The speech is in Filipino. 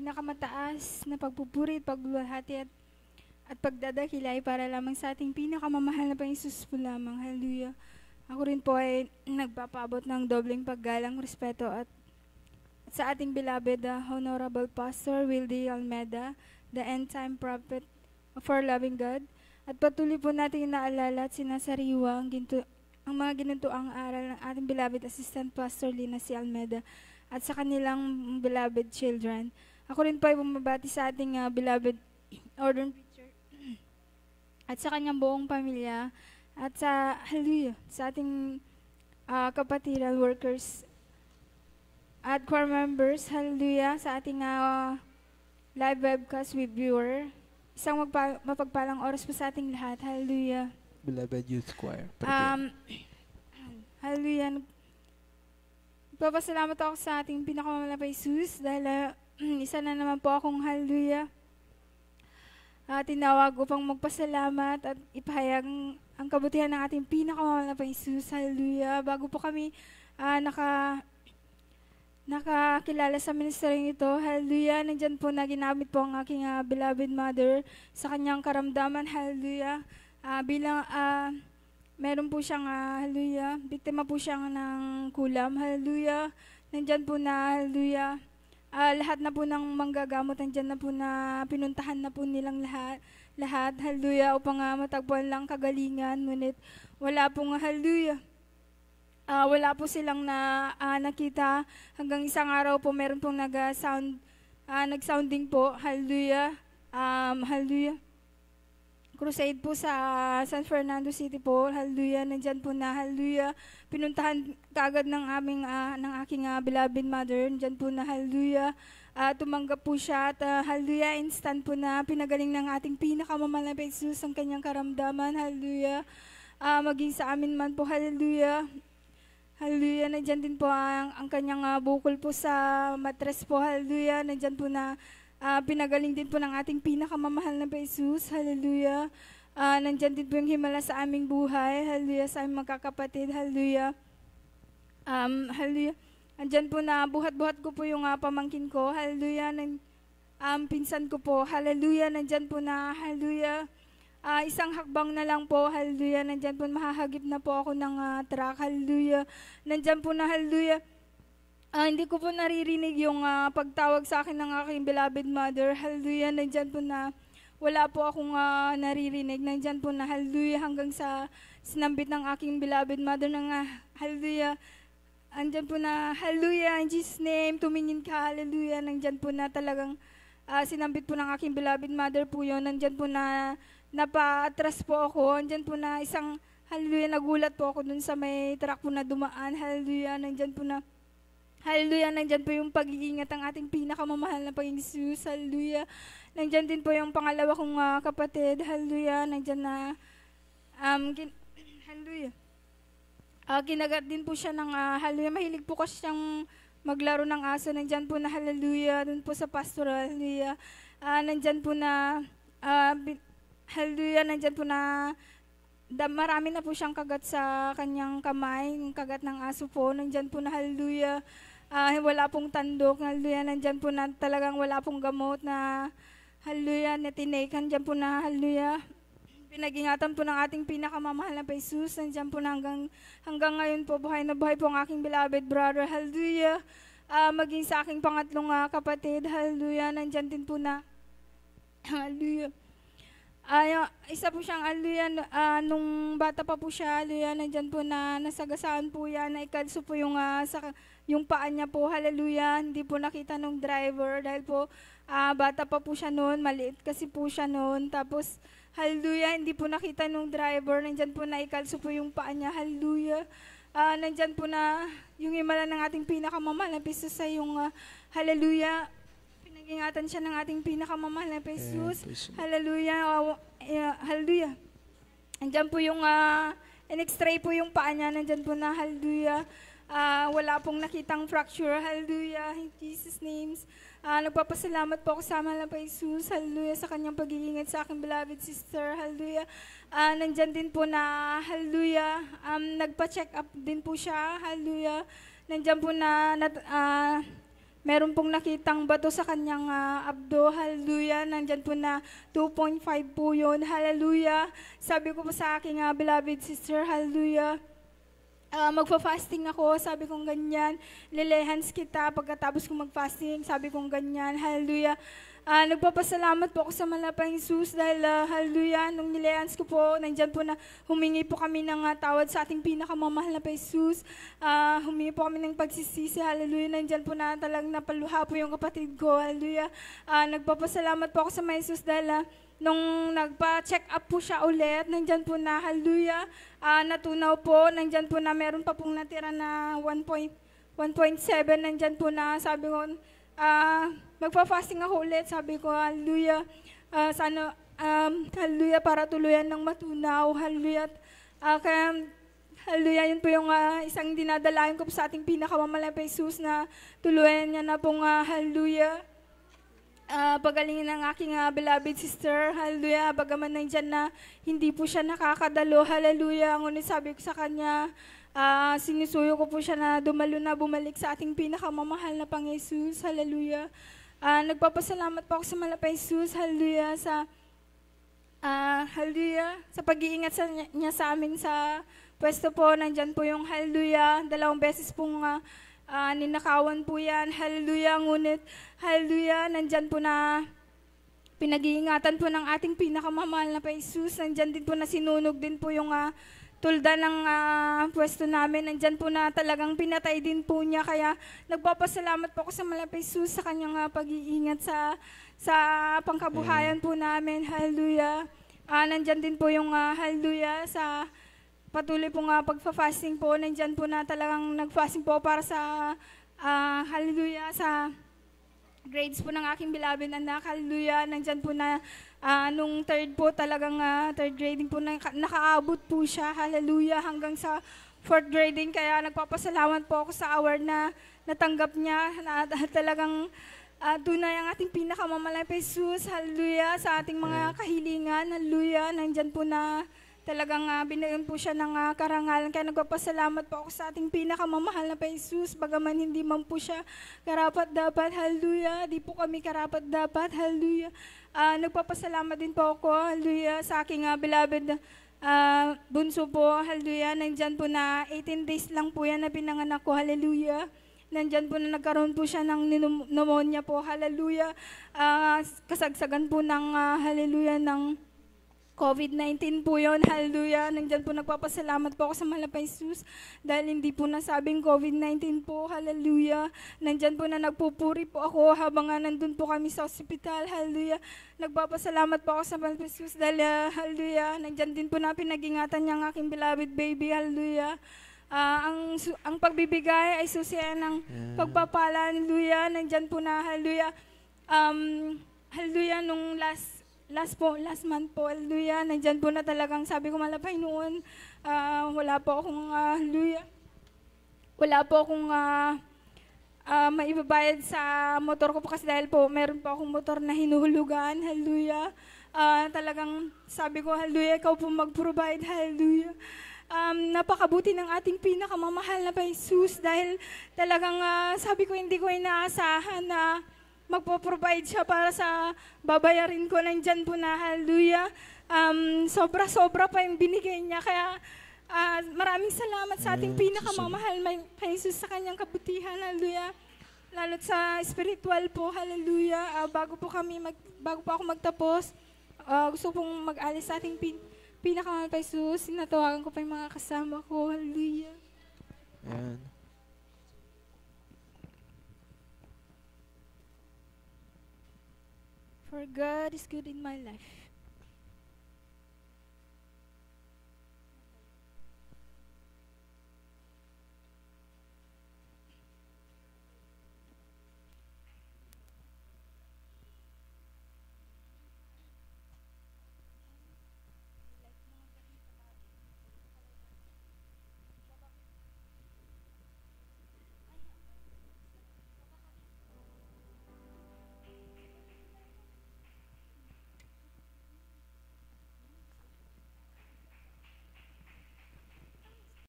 pinakamataas na pagpupuri, pagluluhati at pagdadakilay para lamang sa ating pinakamamahal na Panginoon po lamang. Hallelujah. Ako rin po ay nagpapabot ng dobleng paggalang, respeto at sa ating beloved Honorable Pastor Wildy Almeda, the end-time prophet of our loving God. At patuloy po natin inaalala at sinasariwa ang mga ginuntuang aral ng ating beloved Assistant Pastor Lina C. Almeda at sa kanilang beloved children. Ako rin po ay bumabati sa ating beloved ordained preacher at sa kanyang buong pamilya at sa, hallelujah, sa ating kapatiran, workers at choir members, hallelujah, sa ating live webcast with viewer. Isang mapagpalang oras po sa ating lahat, hallelujah. Beloved Youth Choir. Hallelujah. Nagpapasalamat ako sa ating pinakamamahal na Jesus dahil isa na naman po akong hallelujah. Tinawag upang magpasalamat at ipahayag ang kabutihan ng ating pinakamamahal na Jesus. Hallelujah. Bago po kami nakakilala sa ministeryong ito, hallelujah, nandyan po na ginamit po ang aking beloved mother sa kanyang karamdaman, hallelujah. Meron po siyang, hallelujah, biktima po siyang ng kulam, hallelujah. Nandyan po na, hallelujah, lahat na po ng manggagamot, nandyan na po na pinuntahan na po nilang lahat, hallelujah, upang matagpuan lang kagalingan, ngunit wala pong, hallelujah, wala po silang nakita. Hanggang isang araw po, meron pong nag-sounding po, hallelujah, hallelujah. Crusade po sa San Fernando City po, hallelujah, nandyan po na, hallelujah, pinuntahan kaagad ng aking beloved mother, nandyan po na, hallelujah, tumanggap po siya at hallelujah, instant po na pinagaling ng ating pinakamamahal na Jesus ang kanyang karamdaman, hallelujah, maging sa amin man po, hallelujah, hallelujah, nandyan din po ang kanyang bukol po sa matres po, hallelujah, nandyan po na pinagaling din po ng ating pinakamamahal na Jesus, hallelujah. Nandyan din po yung himala sa aming buhay, hallelujah, sa aming magkakapatid, hallelujah. Hallelujah. Nandyan po na buhat-buhat ko po yung pamangkin ko, hallelujah. Pinsan ko po, hallelujah. Nandyan po na, hallelujah. Isang hakbang na lang po, hallelujah. Nandyan po mahahagip na po ako ng truck, hallelujah. Nandyan po na, hallelujah. Hindi ko po naririnig yung pagtawag sa akin ng aking beloved mother. Hallelujah, nandyan po na wala po akong naririnig. Nandyan po na hallelujah hanggang sa sinambit ng aking beloved mother ng hallelujah. Nandyan po na hallelujah, in Jesus' name, tumingin ka, hallelujah. Nandyan po na talagang sinambit po ng aking beloved mother po yun. Nandyan po na napaatras po ako. Nandyan po na isang hallelujah, nagulat po ako dun sa may truck po na dumaan. Hallelujah, nandyan po na hallelujah, nandyan po yung pag-iingat ang ating pinakamamahal na Panginoon Jesus. Hallelujah. Nandyan din po yung pangalawa kong kapatid. Hallelujah. Nandyan na, hallelujah. Kinagat din po siya ng, hallelujah. Mahilig po kasi siyang maglaro ng aso. Nandyan po na, hallelujah. Doon po sa pastoral, hallelujah. Nandyan po na, hallelujah. Nandyan po na, marami na po siyang kagat sa kanyang kamay, yung kagat ng aso po. Nandyan po na, hallelujah. Wala pong tandok, hallelujah, nandyan po na talagang wala pong gamot na, hallelujah, na tinake, nandyan po na, hallelujah, pinag-ingatan po ng ating pinakamamahal na Jesus, nandyan po na hanggang ngayon po, buhay na buhay po ang aking beloved brother, hallelujah, maging sa aking pangatlong kapatid, hallelujah, nandyan din po na, hallelujah, isa po siyang hallelujah, nung bata pa po siya, hallelujah, nandyan po na nasagasaan po yan, naikalso po yung paa niya po, hallelujah, hindi po nakita nung driver dahil po bata pa po siya noon, maliit kasi po siya noon, tapos hallelujah, hindi po nakita nung driver, nandyan po naikalso po yung paa niya, hallelujah, nandyan po na yung himala ng ating pinakamamahal na Jesus sa yung hallelujah, ingatan siya ng ating pinakamamahal na Jesus. Hallelujah. Hallelujah. Andiyan po yung in-x-ray po yung paa niya. Nandyan po na hallelujah. Wala pong nakitang fracture. Hallelujah. In Jesus' names. Nagpapasalamat po ako sa mahal na Jesus. Hallelujah. Sa kanyang pag-iingat sa aking beloved sister. Hallelujah. Nandyan din po na hallelujah. Nagpa-check up din po siya. Hallelujah. Nandyan po na meron pong nakitang bato sa kanyang abdo, hallelujah, nandyan po na 2.5 po yun, hallelujah. Sabi ko po sa aking beloved sister, hallelujah, magfa-fasting ako, sabi kong ganyan, lilehans kita pagkatapos kong mag-fasting, sabi kong ganyan, hallelujah. Nagpapasalamat po ako sa Malapang Jesus dahil hallelujah, nung nilehans ko po, nandyan po na humingi po kami ng tawad sa ating pinakamamahal na Jesus, humingi po kami ng pagsisisi, hallelujah, nandyan po na talagang napaluha po yung kapatid ko, hallelujah. Nagpapasalamat po ako sa may Jesus dahil nung nagpa-check up po siya ulit, nandyan po na, hallelujah, natunaw po, nandyan po na meron pa pong natira na 1.7, nandyan po na, sabi ko, magpa-fasting ako ulit, sabi ko, hallelujah, sana, hallelujah, para tuluyan ng matunaw, hallelujah, kaya, hallelujah, yun po yung isang dinadalayan ko po sa ating pinakamamahal na Jesus na tuluyan niya na pong, hallelujah, pagalingin ng aking beloved sister, hallelujah, bagaman nandyan na hindi po siya nakakadalo, hallelujah, ngunit sabi ko sa kanya, sinusuyo ko po siya na dumalo na bumalik sa ating pinakamamahal na Pang Jesus, hallelujah. Nagpapasalamat po ako sa Malapay Jesus, hallelujah, hallelujah, sa pag-iingat niya sa amin sa pwesto po, nandyan po yung hallelujah, 2 beses pong ninakawan po yan, hallelujah, ngunit, hallelujah, nandyan po na pinag-iingatan po ng ating pinakamamahal na Pang Jesus, nandyan din po na sinunog din po yung tulda ng pwesto namin, nandyan po na talagang pinatay din po niya, kaya nagpapasalamat po ako sa Malapay Jesus sa kanyang pag-iingat sa pangkabuhayan po namin, hallelujah. Nandyan din po yung hallelujah sa patuloy po pagfa-fasting po, nandyan po na talagang nag-fasting po para sa hallelujah, sa grades po ng aking beloved anak, hallelujah, nandyan po na nung third po talagang third grading po nakaabot po siya, hallelujah, hanggang sa fourth grading, kaya nagpapasalamat po ako sa award na natanggap niya, na talagang tunay ang ating pinakamamahal na Jesus, hallelujah, sa ating mga kahilingan, hallelujah, nandyan po na talagang binigyan po siya ng karangalan, kaya nagpapasalamat po ako sa ating pinakamamahal na Jesus, bagaman hindi man po siya karapat-dapat, hallelujah, di po kami karapat-dapat, hallelujah. Nagpapasalamat din po ako, hallelujah, sa aking beloved bunso po, hallelujah, nandyan po na 18 days lang po yan na pinanganak ko, hallelujah. Nandyan po na nagkaroon po siya ng pneumonia po, hallelujah, kasagsagan po ng hallelujah ng COVID-19 po yun, hallelujah. Nandyan po nagpapasalamat po ako sa Malapay Jesus dahil hindi po nasabing COVID-19 po, hallelujah. Nandyan po na nagpupuri po ako habang nandun po kami sa ospital, hallelujah. Nagpapasalamat po ako sa Malapay Jesus dahil, hallelujah, nandyan din po na pinag-ingatan niya ang aking beloved baby, hallelujah. Ang pagbibigay ay susiyan ng pagpapala, hallelujah. Nandyan po na, hallelujah, hallelujah, nung last month po, hallelujah, nandyan po na talagang sabi ko Malapay noon, wala po akong, hallelujah, wala po akong maibabayad sa motor ko po kasi dahil po meron po akong motor na hinuhulugan, hallelujah, talagang sabi ko, hallelujah, ikaw po mag-provide, hallelujah. Napakabuti ng ating pinakamamahal na Jesus dahil talagang sabi ko hindi ko inaasahan na magpo-provide siya para sa babayarin ko, nandyan po na, hallelujah. Sobra-sobra pa yung binigay niya, kaya maraming salamat sa ating pinakamamahal na Jesus sa kanyang kabutihan, hallelujah. Lalo't sa spiritual po, hallelujah. Bago po ako magtapos, gusto pong mag-alis sa ating pinakamamahal na Jesus, sinatawagan ko pa yung mga kasama ko, hallelujah. Ayan. For God is good in my life.